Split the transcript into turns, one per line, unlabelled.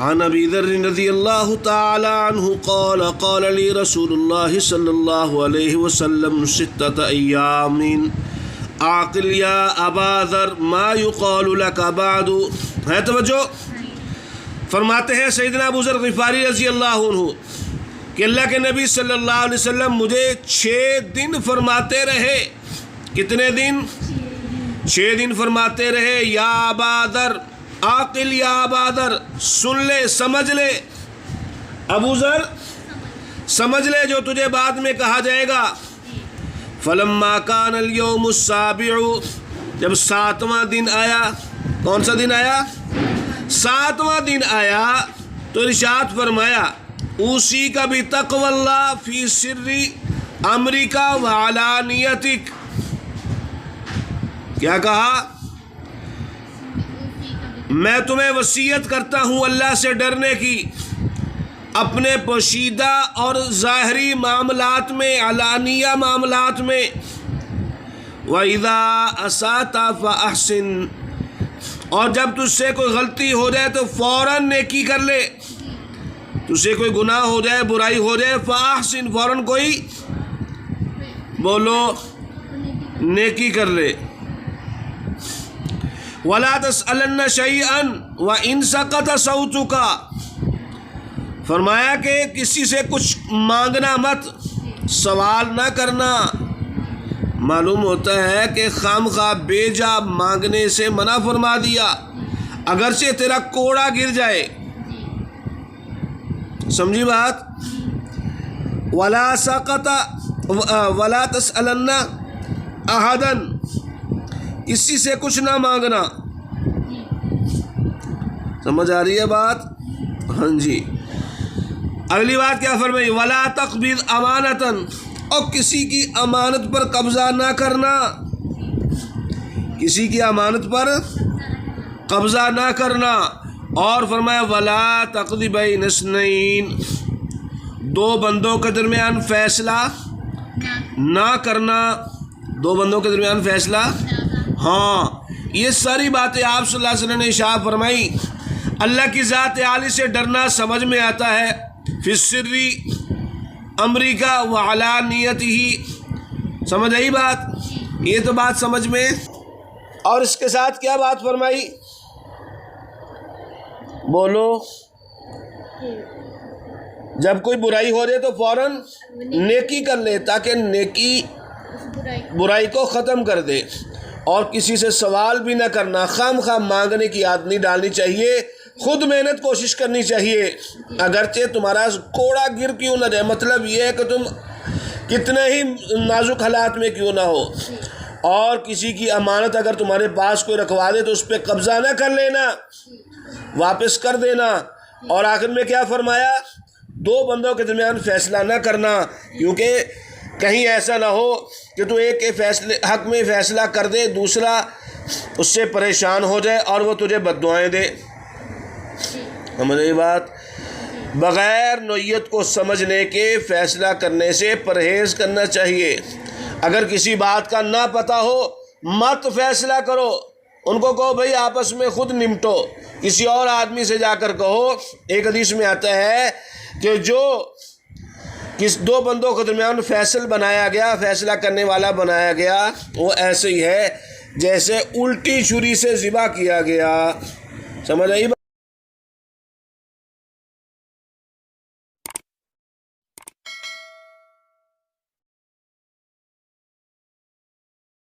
عن ابی ذر رضی اللہ تعالی عنہ قال قال لی رسول اللہ صلی اللہ علیہ وسلم 6 ایام عاقل یا ابا ذر ما یقال لک بعد. ہے توجہ؟ فرماتے ہیں سیدنا ابو ذر غفاری رضی اللہ عنہ کہ اللہ کے نبی صلی اللہ علیہ وسلم مجھے 6 دن فرماتے رہے. کتنے دن؟ 6 دن فرماتے رہے. یا ابا ذر، عاقل یا ابا ذر، سن لے، سمجھ لے ابو ذر، سمجھ لے جو تجھے بعد میں کہا جائے گا. فلما کان اليوم السابع، جب 7واں دن آیا. کون سا دن آیا؟ 7واں دن آیا تو ارشاد فرمایا اوصی کا بھی تقوی اللہ فی سر امریکہ وعلانیتک. کیا کہا؟ میں تمہیں وصیت کرتا ہوں اللہ سے ڈرنے کی اپنے پوشیدہ اور ظاہری معاملات میں، علانیہ معاملات میں. وَإِذَا أَسَأْتَ فَأَحْسِن، اور جب تجھ سے کوئی غلطی ہو جائے تو فوراً نیکی کر لے. تجھ سے کوئی گناہ ہو جائے، برائی ہو جائے، فَأَحْسِن، فوراً کوئی بولو نیکی کر لے. وَلَا تَسْأَلَنَّ شَيْئًا وَإِنْ سَقَطَ صَوْتُكَ، فرمایا کہ کسی سے کچھ مانگنا مت، سوال نہ کرنا. معلوم ہوتا ہے کہ خام خواہ بے جا مانگنے سے منع فرما دیا اگرچہ تیرا کوڑا گر جائے. سمجھی بات؟ وَلَا سَقَطَ وَلَا تَسْأَلَنَّ أَحَدًا، کسی سے کچھ نہ مانگنا. سمجھ آ رہی ہے بات؟ ہاں جی. اگلی بات کیا فرمائی؟ وَلَا تَقْبِضْ أَمَانَةً، اور کسی کی امانت پر قبضہ نہ کرنا. کسی کی امانت پر قبضہ نہ کرنا. اور فرمایا وَلَا تَقْضِ بَيْنَ اثْنَيْنِ، 2 بندوں کے درمیان فیصلہ نہ کرنا. 2 بندوں کے درمیان فیصلہ. ہاں، یہ ساری باتیں آپ صلی اللہ علیہ وسلم نے ارشاد فرمائی. اللہ کی ذات عالی سے ڈرنا سمجھ میں آتا ہے. فی السر امریکہ وعلانیتہ، سمجھ آئی بات؟ یہ تو بات سمجھ میں. اور اس کے ساتھ کیا بات فرمائی؟ بولو. جب کوئی برائی ہو جائے تو فوراً نیکی کر لے تاکہ نیکی برائی کو ختم کر دے. اور کسی سے سوال بھی نہ کرنا، خام خواہ مانگنے کی عادت نہیں ڈالنی چاہیے. خود محنت کوشش کرنی چاہیے اگرچہ تمہارا کوڑا گر کیوں نہ جائے. مطلب یہ ہے کہ تم کتنے ہی نازک حالات میں کیوں نہ ہو. اور کسی کی امانت اگر تمہارے پاس کوئی رکھوا دے تو اس پہ قبضہ نہ کر لینا، واپس کر دینا. اور آخر میں کیا فرمایا؟ 2 بندوں کے درمیان فیصلہ نہ کرنا، کیونکہ کہیں ایسا نہ ہو کہ تو ایک کے حق میں فیصلہ کر دے، دوسرا اس سے پریشان ہو جائے اور وہ تجھے بد دعائیں دے. ہماری بات؟ بغیر نوعیت کو سمجھنے کے فیصلہ کرنے سے پرہیز کرنا چاہیے. اگر کسی بات کا نہ پتہ ہو مت فیصلہ کرو. ان کو کہو بھئی آپس میں خود نمٹو، کسی اور آدمی سے جا کر کہو. ایک حدیث میں آتا ہے کہ جو 2 بندوں کے درمیان فیصل بنایا گیا، فیصلہ کرنے والا بنایا گیا، وہ ایسے ہی ہے جیسے الٹی چھری سے ذبح کیا گیا. سمجھ آئی